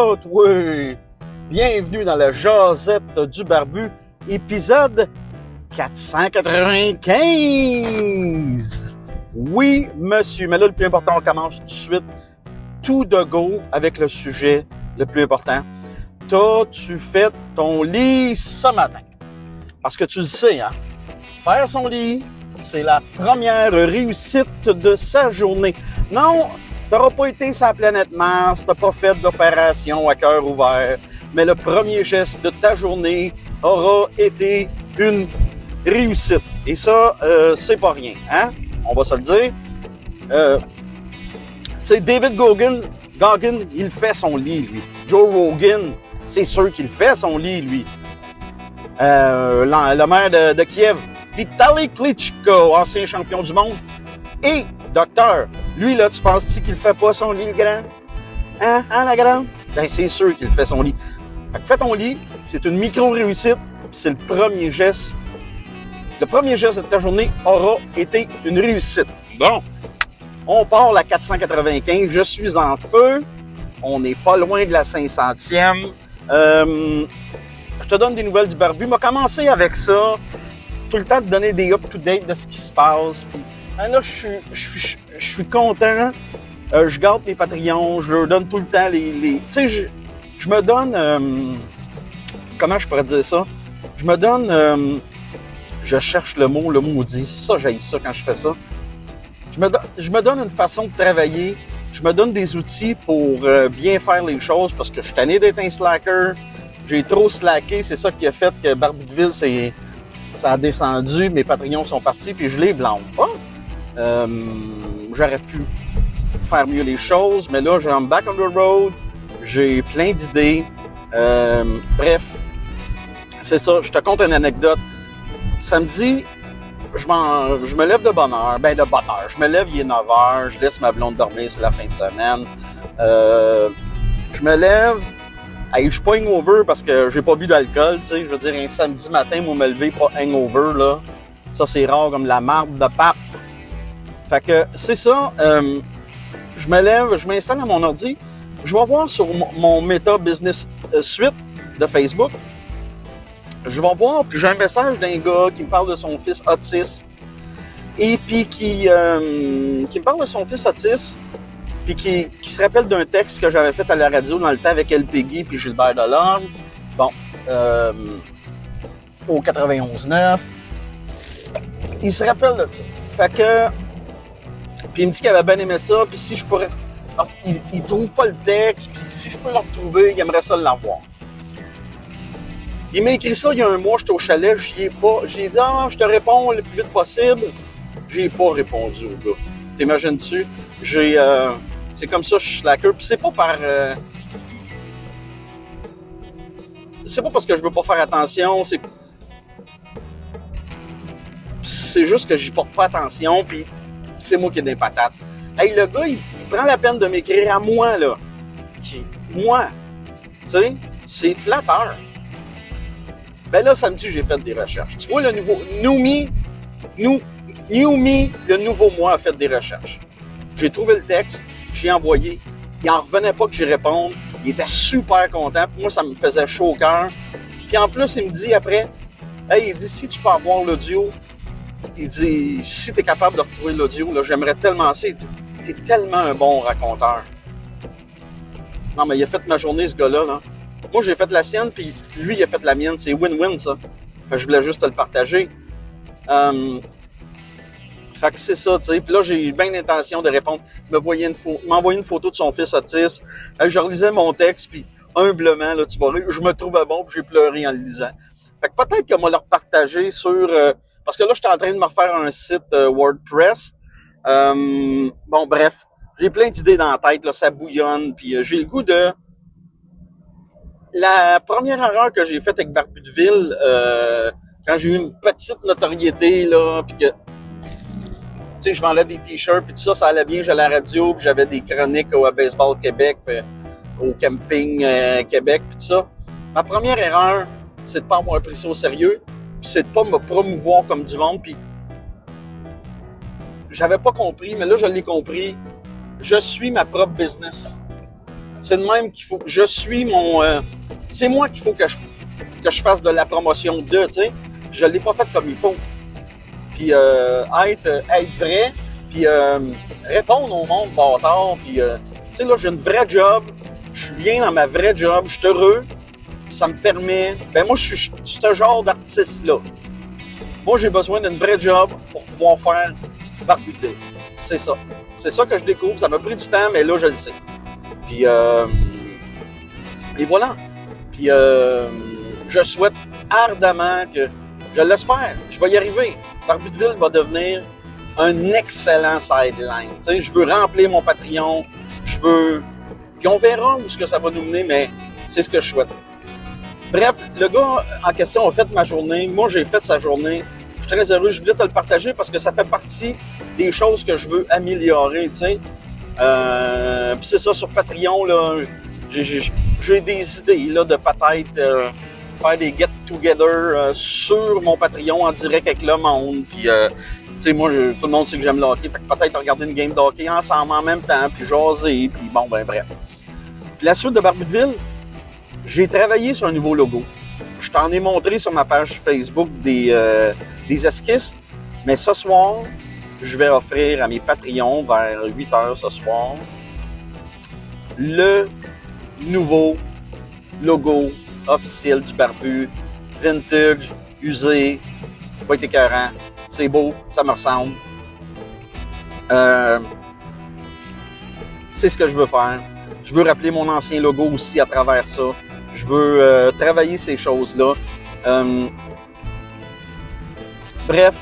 ça, toi! Bienvenue dans la Jasette du Barbu, épisode 495! Oui, monsieur, mais là, le plus important, on commence tout de suite, tout de go, avec le sujet le plus important. T'as-tu fait ton lit ce matin? Parce que tu le sais, hein? Faire son lit, c'est la première réussite de sa journée. Non, t'auras pas été sur la planète Mars, t'as pas fait d'opération à cœur ouvert, mais le premier geste de ta journée aura été une réussite. Et ça, c'est pas rien, hein? On va se le dire. Tu sais, David Goggin, il fait son lit, lui. Joe Rogan, c'est sûr qu'il fait son lit, lui. Le maire de Kiev, Vitaly Klitschko, ancien champion du monde, et docteur. Lui, là, tu penses-tu qu'il fait pas son lit, le grand? Hein, la grande? Ben, c'est sûr qu'il fait son lit. Fait que fais ton lit, c'est une micro-réussite, puis c'est le premier geste. Le premier geste de ta journée aura été une réussite. Bon, on part la 495, je suis en feu, on n'est pas loin de la 500e. Je te donne des nouvelles du barbu. M'a commencé avec ça, tout le temps de donner des up-to-date de ce qui se passe. Puis, là, je suis content. Je garde mes Patreons, je leur donne tout le temps les... Tu sais, je me donne... comment je pourrais dire ça? Je me donne... je cherche le maudit. Ça, j'haïs ça quand je fais ça. Je me donne une façon de travailler. Je me donne des outils pour bien faire les choses parce que je suis tanné d'être un slacker. J'ai trop slacké. C'est ça qui a fait que Barbu de Ville, ça a descendu. Mes Patreons sont partis puis je les blâme pas. J'aurais pu faire mieux les choses, mais là, I'm back on the road. J'ai plein d'idées. Bref, c'est ça. Je te conte une anecdote. Samedi, je me lève de bonne heure. Ben, de bonne heure. Je me lève, il est 9h. Je laisse ma blonde dormir, c'est la fin de semaine. Je me lève. Hey, je suis pas hangover parce que j'ai pas bu d'alcool, tu sais. Je veux dire, un samedi matin, moi, me lever pas hangover, là. Ça, c'est rare comme la marde de pape. Fait que, c'est ça. Je me lève, je m'installe à mon ordi. Je vais voir sur mon Meta Business Suite de Facebook. Je vais voir, puis j'ai un message d'un gars qui me parle de son fils autiste. Et puis qui me parle de son fils autiste, puis qui se rappelle d'un texte que j'avais fait à la radio dans le temps avec El Peggy puis Gilbert Delorme. Bon, au 91.9. Il se rappelle de ça. Fait que... Puis il me dit qu'il avait bien aimé ça, puis si je pourrais... Alors, il trouve pas le texte, puis si je peux le retrouver, il aimerait ça l'avoir. Il m'a écrit ça il y a un mois, j'étais au chalet, j'y ai pas... J'ai dit « Ah, je te réponds le plus vite possible. » J'ai pas répondu au gars. T'imagines-tu? C'est comme ça, je suis slacker. Puis c'est pas par... c'est pas parce que je veux pas faire attention, c'est juste que j'y porte pas attention, puis c'est moi qui ai des patates. Hey, le gars, il prend la peine de m'écrire à moi, là. Moi. Tu sais, c'est flatteur. Ben là, samedi, j'ai fait des recherches. Tu vois, le nouveau... Newme, le nouveau moi, a fait des recherches. J'ai trouvé le texte, j'ai envoyé. Il en revenait pas que j'y réponde. Il était super content. Moi, ça me faisait chaud au cœur. Puis en plus, il me dit après, hey, il dit, si tu peux avoir l'audio, il dit, si tu es capable de retrouver l'audio, là, j'aimerais tellement ça. Il dit, t'es tellement un bon raconteur. Non, mais il a fait ma journée, ce gars-là, là. Moi, j'ai fait la sienne, puis lui, il a fait la mienne. C'est win-win, ça. Fait que je voulais juste te le partager. Fait que c'est ça, tu sais. Puis là, j'ai eu bien l'intention de répondre. Il m'a envoyé une photo de son fils autiste. Je relisais mon texte, puis humblement, là, tu vois, je me trouvais bon, puis j'ai pleuré en le lisant. Fait que peut-être que moi le repartager sur... parce que là, je suis en train de me refaire un site WordPress. Bon, bref. J'ai plein d'idées dans la tête, là, ça bouillonne, puis j'ai le goût de... La première erreur que j'ai faite avec Barbu de Ville, quand j'ai eu une petite notoriété, là, puis que... Tu sais, je vendais des t-shirts, puis tout ça, ça allait bien, j'allais à la radio, puis j'avais des chroniques au Baseball Québec, puis au Camping Québec, puis tout ça. Ma première erreur, c'est de pas avoir pris ça au sérieux, puis c'est de pas me promouvoir comme du monde, puis j'avais pas compris, mais là, je l'ai compris. Je suis ma propre business. C'est de même qu'il faut. Je suis mon. C'est moi qu'il faut que je fasse de la promotion de, tu sais. Je l'ai pas fait comme il faut. Puis être vrai, puis répondre au monde bâtard, puis tu sais là, j'ai une vraie job, je suis bien dans ma vraie job, je suis heureux, puis ça me permet. Ben moi, je suis ce genre d'artiste-là. Moi, j'ai besoin d'une vraie job pour pouvoir faire Barbu de Ville. C'est ça. C'est ça que je découvre. Ça m'a pris du temps, mais là, je le sais. Puis, et voilà. Puis, je souhaite ardemment que, je l'espère, je vais y arriver. Barbu de Ville va devenir un excellent sideline. Tu sais, je veux remplir mon Patreon. Je veux... Puis on verra où ce que ça va nous mener, mais c'est ce que je souhaite. Bref, le gars en question a fait ma journée. Moi, j'ai fait sa journée. Je suis très heureux. Je voulais te le partager parce que ça fait partie des choses que je veux améliorer, tu sais. Puis c'est ça, sur Patreon, là, j'ai des idées, là, de peut-être faire des get-together sur mon Patreon en direct avec le monde. Puis, tu sais, moi, tout le monde sait que j'aime le hockey. Fait que peut-être regarder une game de hockey ensemble en même temps, puis jaser, puis bon, ben bref. Puis la suite de Barbu de Ville, j'ai travaillé sur un nouveau logo. Je t'en ai montré sur ma page Facebook des esquisses. Mais ce soir, je vais offrir à mes Patreons vers 8h ce soir le nouveau logo officiel du Barbu. Vintage, usé, pas été écœurant. C'est beau, ça me ressemble. C'est ce que je veux faire. Je veux rappeler mon ancien logo aussi à travers ça. Je veux travailler ces choses-là. Bref,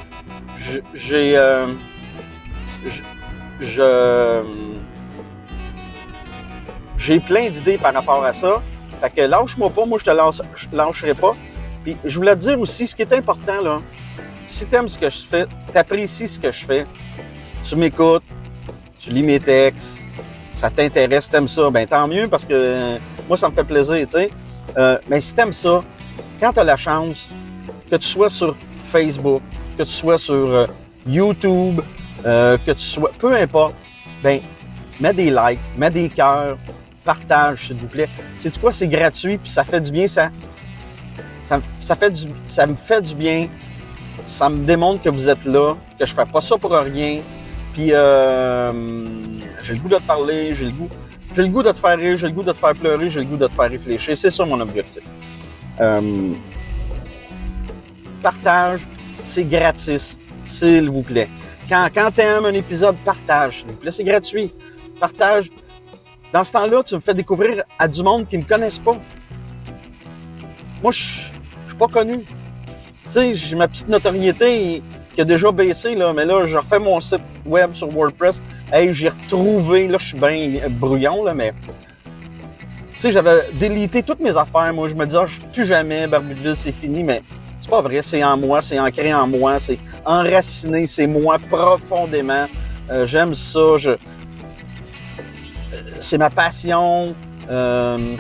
j'ai plein d'idées par rapport à ça. Fait que lâche-moi pas, moi je te lâcherai pas. Puis je voulais te dire aussi, ce qui est important, là, si t'aimes ce que je fais, t'apprécies ce que je fais, tu m'écoutes, tu lis mes textes, ça t'intéresse, t'aimes ça, ben tant mieux parce que moi ça me fait plaisir, tu sais. Mais si t'aimes ça, quand t'as la chance, que tu sois sur Facebook, que tu sois sur YouTube, que tu sois, peu importe, ben mets des likes, mets des cœurs, partage s'il vous plaît. Sais-tu quoi, c'est gratuit puis ça fait du bien, ça me fait du bien. Ça me démontre que vous êtes là, que je fais pas ça pour rien. Puis j'ai le goût de te parler, j'ai le goût de te faire rire, j'ai le goût de te faire pleurer, j'ai le goût de te faire réfléchir. C'est ça mon objectif. Partage, c'est gratis, s'il vous plaît. Quand t'aimes un épisode, partage, s'il vous plaît, c'est gratuit. Partage. Dans ce temps-là, tu me fais découvrir à du monde qui me connaissent pas. Moi, je suis pas connu. Tu sais, j'ai ma petite notoriété qui a déjà baissé, là, mais là, je refais mon site web sur WordPress. Hey, j'ai retrouvé, là, je suis bien brouillon, là, mais... Tu sais, j'avais délité toutes mes affaires. Moi, je me disais, plus jamais, Barbu de Ville, c'est fini, mais c'est pas vrai. C'est en moi, c'est ancré en moi, c'est enraciné, c'est moi profondément. J'aime ça, c'est ma passion. Je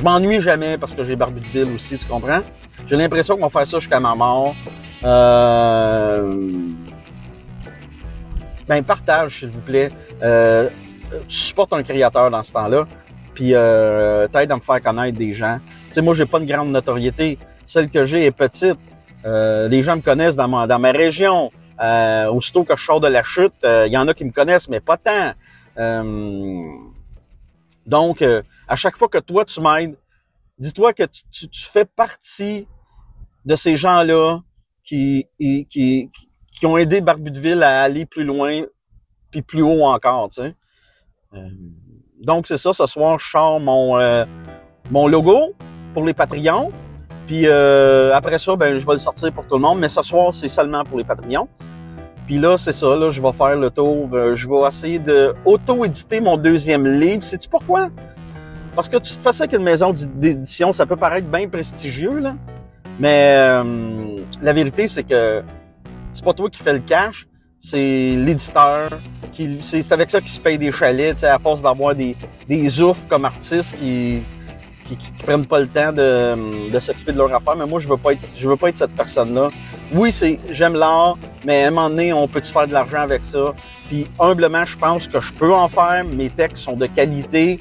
m'ennuie jamais parce que j'ai Barbu de Ville aussi, tu comprends? J'ai l'impression qu'on va faire ça jusqu'à ma mort. Ben, partage, s'il vous plaît. Tu supportes un créateur dans ce temps-là. Puis, t'aides à me faire connaître des gens. Tu sais, moi, j'ai pas une grande notoriété. Celle que j'ai est petite. Les gens me connaissent dans ma région. Aussitôt que je sors de la chute, il y en a qui me connaissent, mais pas tant. Donc, à chaque fois que toi, tu m'aides, dis-toi que tu fais partie de ces gens-là qui ont aidé Barbu de Ville à aller plus loin puis plus haut encore, tu sais. Donc, c'est ça. Ce soir, je sors mon logo pour les Patreons. Puis après ça, ben je vais le sortir pour tout le monde. Mais ce soir, c'est seulement pour les Patreons. Puis là, c'est ça. Là, je vais faire le tour. Je vais essayer de auto-éditer mon deuxième livre. Sais-tu pourquoi? Parce que tu fais ça avec une maison d'édition, ça peut paraître bien prestigieux, là. Mais la vérité, c'est que c'est pas toi qui fais le cash, c'est l'éditeur. C'est avec ça qu'il se paye des chalets, tu sais, à force d'avoir des oufs comme artistes qui prennent pas le temps de s'occuper de leur affaire. Mais moi, je veux pas être cette personne-là. Oui, j'aime l'art, mais à un moment donné, on peut-tu faire de l'argent avec ça? Puis humblement, je pense que je peux en faire. Mes textes sont de qualité.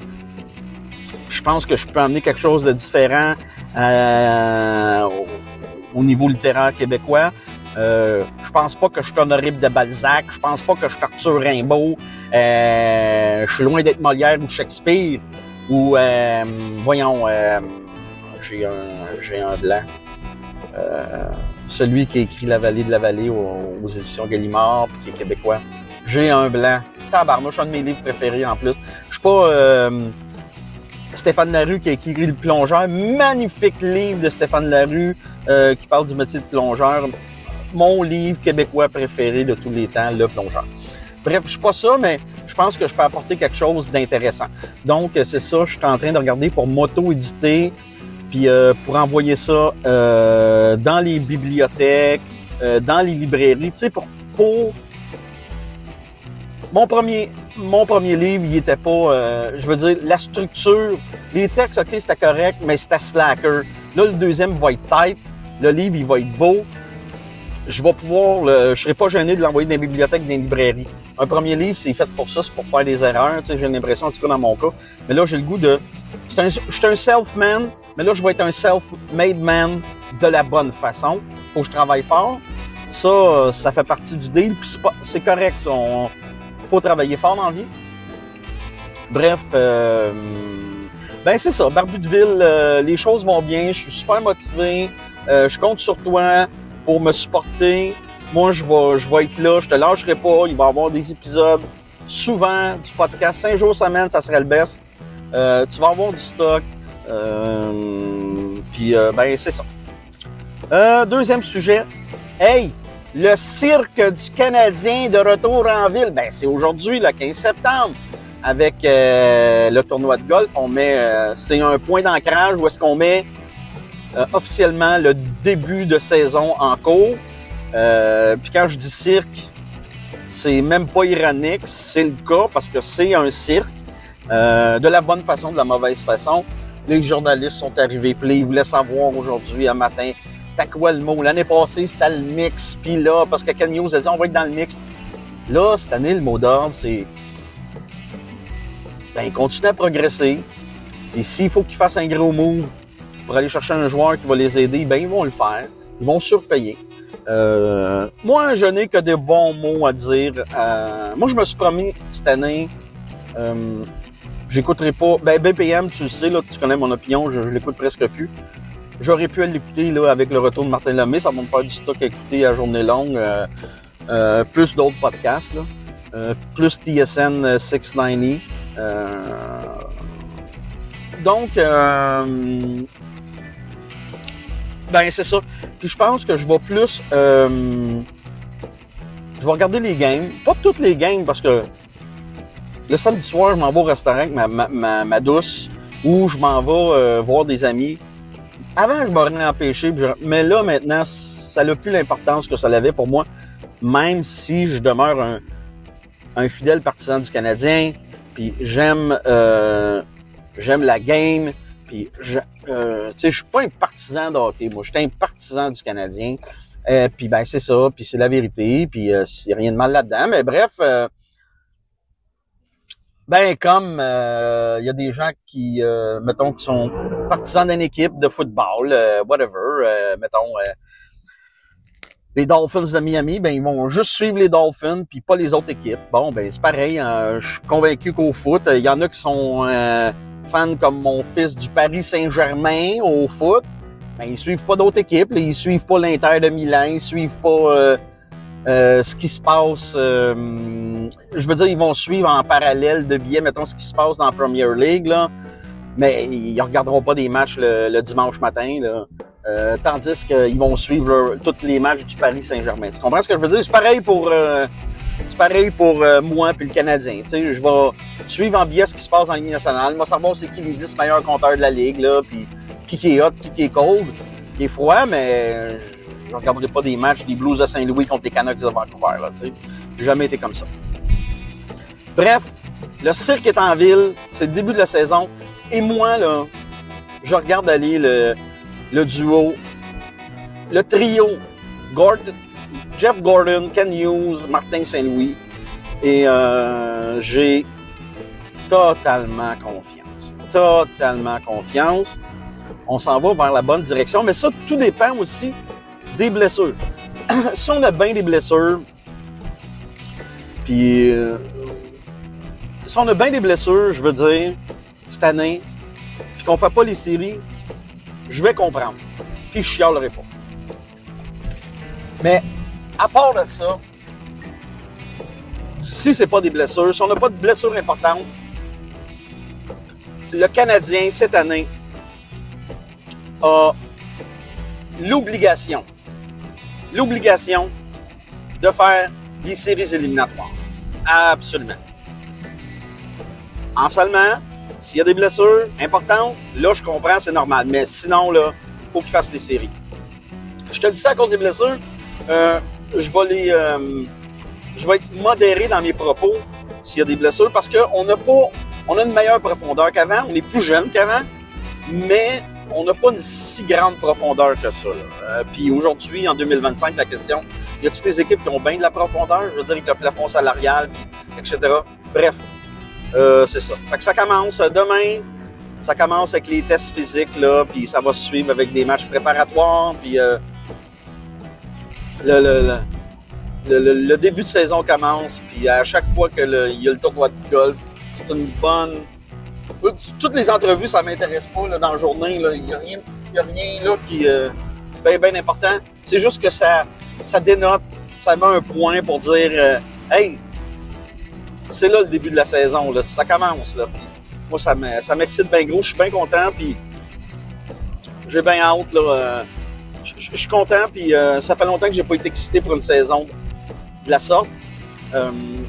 je pense que je peux amener quelque chose de différent au niveau littéraire québécois. Je pense pas que je suis Honoré de Balzac, je pense pas que je suis Arthur Rimbaud, je suis loin d'être Molière ou Shakespeare, ou j'ai un blanc. Celui qui a écrit La Vallée de la Vallée aux éditions Gallimard, puis qui est québécois. J'ai un blanc. Tabarnouche, un de mes livres préférés en plus. Je suis pas Stéphane Larue qui a écrit Le Plongeur. Magnifique livre de Stéphane Larue qui parle du métier de plongeur. Mon livre québécois préféré de tous les temps, Le Plongeur. Bref, je suis pas ça, mais je pense que je peux apporter quelque chose d'intéressant. Donc, c'est ça, je suis en train de regarder pour m'auto-éditer, puis pour envoyer ça dans les bibliothèques, dans les librairies, tu sais, pour mon premier livre, il était pas, je veux dire, la structure, les textes, ok, c'était correct, mais c'était slacker. Là, le deuxième va être tight, le livre, il va être beau. Je vais pouvoir, je serai pas gêné de l'envoyer dans les bibliothèques, dans les librairies. Un premier livre, c'est fait pour ça, c'est pour faire des erreurs, tu sais, j'ai l'impression, en tout cas dans mon cas. Mais là, j'ai le goût de, je suis un self-man, mais là, je vais être un self-made man de la bonne façon. Faut que je travaille fort. Ça fait partie du deal, puis c'est correct, ça. Faut travailler fort dans la vie. Bref, ben c'est ça, Barbudeville, les choses vont bien, je suis super motivé, je compte sur toi pour me supporter. Moi, je vais être là, je te lâcherai pas, il va y avoir des épisodes souvent du podcast, 5 jours semaine, ça serait le best. Tu vas avoir du stock, puis ben c'est ça. Deuxième sujet, hey! Le cirque du Canadien de retour en ville, ben c'est aujourd'hui, le 15 septembre, avec le tournoi de golf. On met, c'est un point d'ancrage où est-ce qu'on met officiellement le début de saison en cours. Puis quand je dis cirque, c'est même pas ironique, c'est le cas parce que c'est un cirque de la bonne façon, de la mauvaise façon. Les journalistes sont arrivés, puis ils voulaient savoir aujourd'hui, un matin, c'était quoi le mot? L'année passée, c'était le mix. Puis là, parce que Ken News a dit, on va être dans le mix. Là, cette année, le mot d'ordre, c'est ben, continuer à progresser. Et s'il faut qu'ils fassent un gros move pour aller chercher un joueur qui va les aider, ben, ils vont le faire. Ils vont surpayer. Moi, je n'ai que des bons mots à dire. Moi, je me suis promis cette année, j'écouterai pas. Ben, BPM, tu le sais, là, tu connais mon opinion, je l'écoute presque plus. J'aurais pu l'écouter là avec le retour de Martin Lemay, ça va me faire du stock à écouter à journée longue, plus d'autres podcasts, là, plus TSN 690. Donc, ben c'est ça. Puis je pense que je vais plus, je vais regarder les games, pas toutes les games parce que le samedi soir, je m'en vais au restaurant avec ma douce, ou je m'en vais voir des amis. Avant, je m'aurais empêché, mais là, maintenant, ça n'a plus l'importance que ça l'avait pour moi, même si je demeure un fidèle partisan du Canadien, puis j'aime la game, puis tu sais, je suis pas un partisan de hockey, moi, je suis un partisan du Canadien, puis ben c'est ça, puis c'est la vérité, puis il n'y a rien de mal là-dedans, mais bref... ben, comme il y a des gens qui, mettons, qui sont partisans d'une équipe de football, whatever, mettons, les Dolphins de Miami, ben ils vont juste suivre les Dolphins puis pas les autres équipes. Bon, ben c'est pareil, je suis convaincu qu'au foot, il y en a qui sont fans comme mon fils du Paris Saint-Germain au foot, ben ils suivent pas d'autres équipes, là, ils suivent pas l'Inter de Milan, ils suivent pas... ce qui se passe, je veux dire, ils vont suivre en parallèle de billets, mettons, ce qui se passe dans la Premier League, là, mais ils regarderont pas des matchs le dimanche matin, là, tandis qu'ils vont suivre tous les matchs du Paris Saint-Germain. Tu comprends ce que je veux dire? C'est pareil pour moi puis le Canadien. Tu sais, je vais suivre en billet ce qui se passe dans la Ligue nationale, moi savoir c'est qui les 10 meilleurs compteurs de la Ligue, là, puis qui est hot, qui est cold, qui est froid, mais... Je ne regarderai pas des matchs des Blues de Saint-Louis contre les Canucks de Vancouver. Là, tu sais. J'ai jamais été comme ça. Bref, le cirque est en ville. C'est le début de la saison. Et moi, là, je regarde aller le duo, le trio, Jeff Gordon, Ken Hughes, Martin Saint-Louis. Et j'ai totalement confiance. totalement confiance. On s'en va vers la bonne direction. Mais ça, tout dépend aussi des blessures. Si on a bien des blessures, puis si on a bien des blessures, je veux dire, cette année, puis qu'on fait pas les séries, je vais comprendre. Puis je chialerai pas. Mais à part de ça, si c'est pas des blessures, si on n'a pas de blessures importantes, le Canadien, cette année, a l'obligation de faire des séries éliminatoires. Absolument. En seulement, s'il y a des blessures importantes, là, je comprends, c'est normal. Mais sinon, là, il faut qu'il fasse des séries. Je te dis ça à cause des blessures. Je vais être modéré dans mes propos s'il y a des blessures parce qu'on a une meilleure profondeur qu'avant. On est plus jeune qu'avant, mais on n'a pas une si grande profondeur que ça. Puis aujourd'hui, en 2025, la question, y a-t-il des équipes qui ont bien de la profondeur? Je veux dire, avec le plafond salarial, etc. Bref, c'est ça. Fait que ça commence demain. Ça commence avec les tests physiques, là, puis ça va se suivre avec des matchs préparatoires, puis le début de saison commence, puis à chaque fois qu'il y a le tournoi de golf, c'est une bonne... Toutes les entrevues, ça m'intéresse pas là, dans la journée. Il n'y a rien là, qui est bien important. C'est juste que ça dénote, ça met un point pour dire hey, c'est là le début de la saison, là, ça commence. Là. Puis, moi, ça m'excite bien gros, je suis bien content, puis j'ai bien hâte. Là, je suis content, puis ça fait longtemps que j'ai pas été excité pour une saison de la sorte.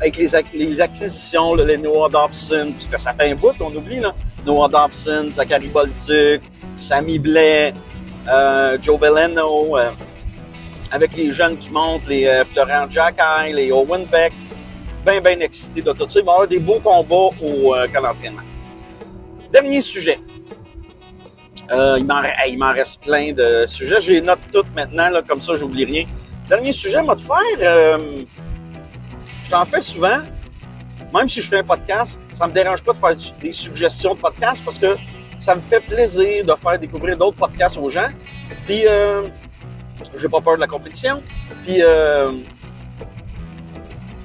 Avec les acquisitions, là, les Noah Dobson, puisque ça fait un bout, on oublie, là. Noah Dobson, Zachary Bolduc, Sammy Blais, Joe Veleno, avec les jeunes qui montent, les Florent Jacky, les Owen Beck, bien excité de tout ça. Il va y avoir des beaux combats au camp d'entraînement. Dernier sujet. Il m'en reste plein de sujets. Je les note toutes maintenant, là, comme ça, j'oublie rien. Dernier sujet, moi, de faire... je t'en fais souvent, même si je fais un podcast, ça me dérange pas de faire des suggestions de podcasts parce que ça me fait plaisir de faire découvrir d'autres podcasts aux gens. Puis, j'ai pas peur de la compétition. Puis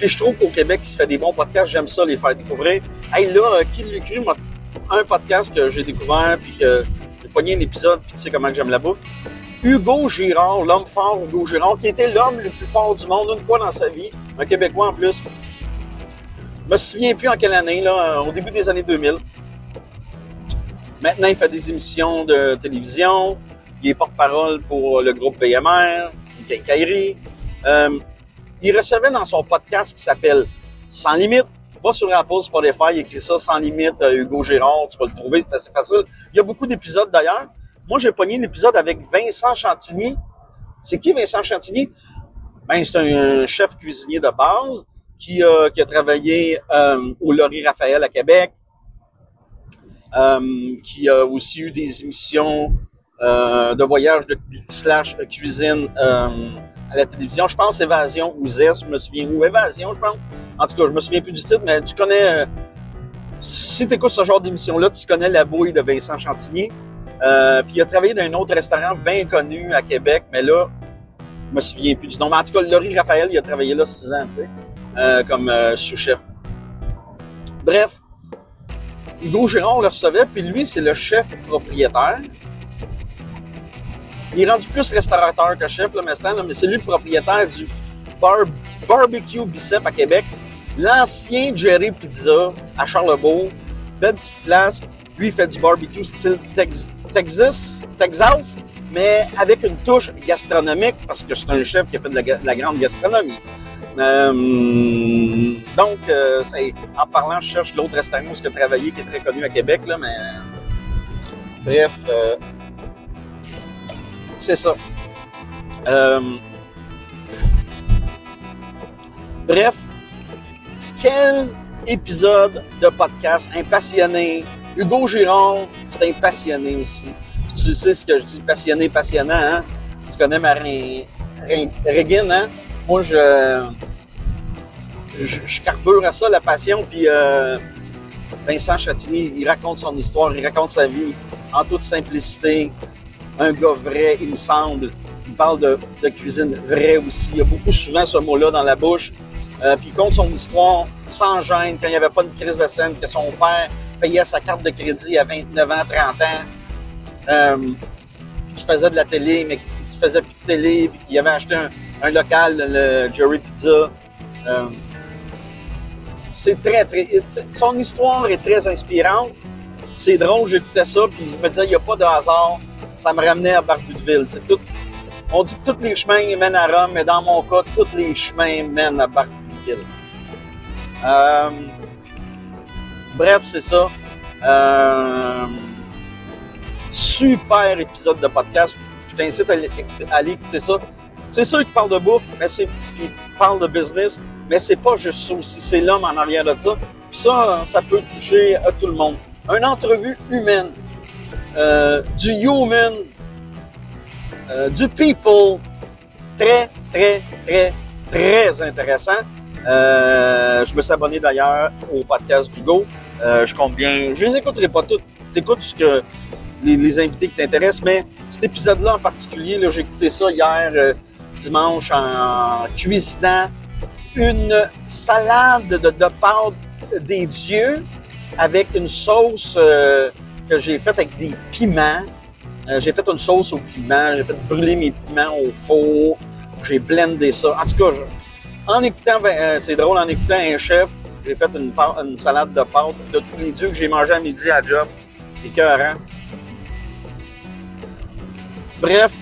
je trouve qu'au Québec, il se fait des bons podcasts. J'aime ça, les faire découvrir. Hey, là, qui l'a cru, un podcast que j'ai découvert, puis que j'ai pogné un épisode, puis tu sais comment j'aime la bouffe. Hugo Girard, l'homme fort Hugo Girard, qui était l'homme le plus fort du monde une fois dans sa vie, un Québécois en plus. Je me souviens plus en quelle année, là, au début des années 2000. Maintenant, il fait des émissions de télévision, il est porte-parole pour le groupe BMR, une quincaillerie. Il recevait dans son podcast qui s'appelle Sans Limite. Va sur Apple, Spotify, il écrit ça, Sans Limite, Hugo Girard, tu vas le trouver, c'est assez facile. Il y a beaucoup d'épisodes d'ailleurs. Moi, j'ai pogné l'épisode avec Vincent Chantigny. C'est qui Vincent Chantigny? Ben, c'est un chef cuisinier de base qui a travaillé au Laurier Raphaël à Québec, qui a aussi eu des émissions de voyage / cuisine à la télévision. Je pense Évasion ou Zest, je me souviens, ou Évasion, je pense. En tout cas, je me souviens plus du titre, mais tu connais... si tu écoutes ce genre d'émission-là, tu connais la bouille de Vincent Chantigny. Puis il a travaillé dans un autre restaurant bien connu à Québec, mais là, je me souviens plus du nom. Mais en tout cas, le Laurier Raphaël, il a travaillé là 6 ans, tu sais, comme sous-chef. Bref, Hugo Girard, on le recevait, puis lui, c'est le chef propriétaire. Il est rendu plus restaurateur que chef, là, mais c'est lui le propriétaire du Barbecue Bicep à Québec. L'ancien Jerry Pizza à Charlebourg. Belle petite place. Lui, il fait du barbecue style Texas, mais avec une touche gastronomique, parce que c'est un chef qui a fait de la grande gastronomie. Donc, en parlant, je cherche l'autre restaurant où il a travaillé, qui est très connu à Québec, là, mais bref, c'est ça. Bref, quel épisode de podcast, un passionné. Hugo Girard, c'est un passionné aussi. Puis tu sais ce que je dis, passionné, passionnant, hein? Tu connais ma Régine, hein? Moi, je carbure à ça, la passion, puis Vincent Chatini, il raconte son histoire, il raconte sa vie en toute simplicité. Un gars vrai, il me semble. Il parle de cuisine vraie aussi. Il y a beaucoup souvent ce mot-là dans la bouche. Puis il compte son histoire sans gêne, quand il n'y avait pas de crise de scène, que son père payait sa carte de crédit à 29 ans, 30 ans, qui faisait de la télé, mais qui faisait plus de télé, puis qui avait acheté un local, le Jerry Pizza. C'est son histoire est très inspirante. C'est drôle, j'écoutais ça, puis je me disais, il n'y a pas de hasard. Ça me ramenait à Barbutville. On dit que tous les chemins mènent à Rome, mais dans mon cas, tous les chemins mènent à Barbutville. Bref, c'est ça. Super épisode de podcast. Je t'incite à aller écouter ça. C'est sûr qu'il parle de bouffe, mais puis parle de business, mais c'est pas juste ça aussi. C'est l'homme en arrière de ça. Puis ça peut toucher à tout le monde. Une entrevue humaine, du human, du people, très, très, très, très intéressant. Je me suis abonné d'ailleurs au podcast d'Hugo. Je compte bien. Je les écouterai pas toutes. T'écoutes ce que les invités qui t'intéressent, mais cet épisode-là en particulier, là, j'ai écouté ça hier dimanche en cuisinant une salade de pâtes des dieux avec une sauce que j'ai faite avec des piments. J'ai fait une sauce au piment, j'ai fait brûler mes piments au four, j'ai blendé ça. En tout cas, en écoutant, c'est drôle, en écoutant un chef, j'ai fait une salade de pâtes de tous les dieux que j'ai mangé à midi à job. Écœurant. Bref,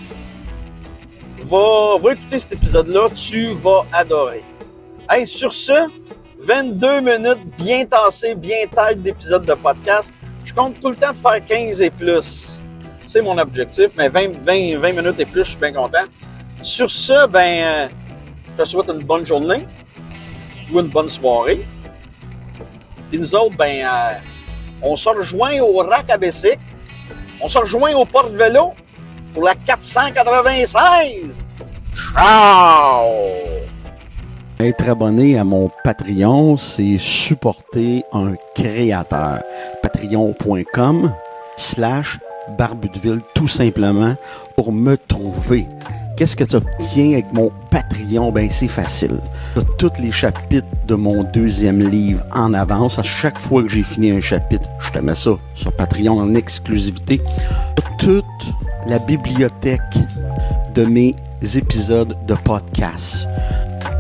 va écouter cet épisode-là, tu vas adorer. Hey, sur ce, 22 minutes bien tassées, bien têtes d'épisodes de podcast. Je compte tout le temps de faire 15 et plus. C'est mon objectif, mais 20 minutes et plus, je suis bien content. Sur ce, je te souhaite une bonne journée ou une bonne soirée. Puis nous autres, on se rejoint au Rack à Bessic. On se rejoint au Porte-Vélo pour la 496. Ciao! Être abonné à mon Patreon, c'est supporter un créateur. Patreon.com/Barbutville, tout simplement, pour me trouver. Qu'est-ce que tu obtiens avec mon Patreon? C'est facile. Tu as tous les chapitres de mon 2e livre en avance. À chaque fois que j'ai fini un chapitre, je te mets ça sur Patreon en exclusivité. Toute la bibliothèque de mes épisodes de podcast,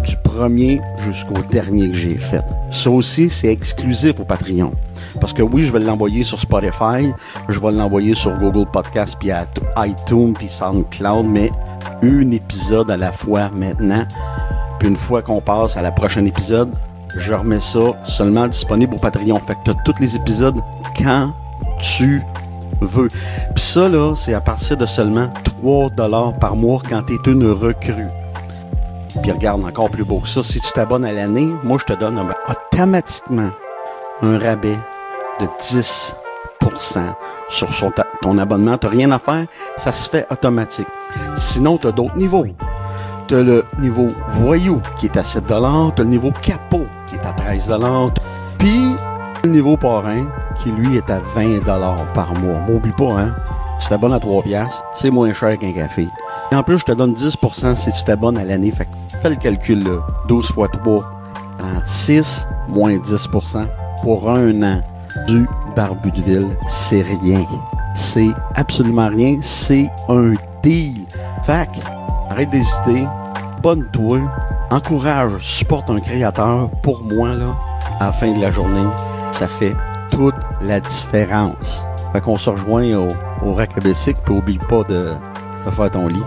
du premier jusqu'au dernier que j'ai fait. Ça aussi, c'est exclusif au Patreon. Parce que oui, je vais l'envoyer sur Spotify, je vais l'envoyer sur Google Podcast, puis à iTunes, puis SoundCloud, mais un épisode à la fois maintenant. Puis une fois qu'on passe à la prochaine épisode, je remets ça seulement disponible au Patreon. Fait que tu as tous les épisodes quand tu veux. Puis ça, là, c'est à partir de seulement 3$ par mois quand tu es une recrue. Puis regarde, encore plus beau que ça, si tu t'abonnes à l'année, moi, je te donne automatiquement un rabais de 10% sur ton abonnement. Tu n'as rien à faire, ça se fait automatique. Sinon, tu as d'autres niveaux. Tu as le niveau voyou qui est à 7$, tu as le niveau capot qui est à 13$, puis le niveau parrain qui, lui, est à 20$ par mois. M'oublie pas, hein? Tu t'abonnes à 3$, c'est moins cher qu'un café. Et en plus, je te donne 10% si tu t'abonnes à l'année. Fait que fais le calcul, là. 12 x 3, 36, moins 10% pour un an du Barbutville. C'est rien. C'est absolument rien. C'est un deal. Fait que, arrête d'hésiter. Abonne-toi. Encourage, supporte un créateur. Pour moi, là, à la fin de la journée, ça fait toute la différence. Fait qu'on se rejoint au Rack à Bessic, puis oublie pas de faire ton lit.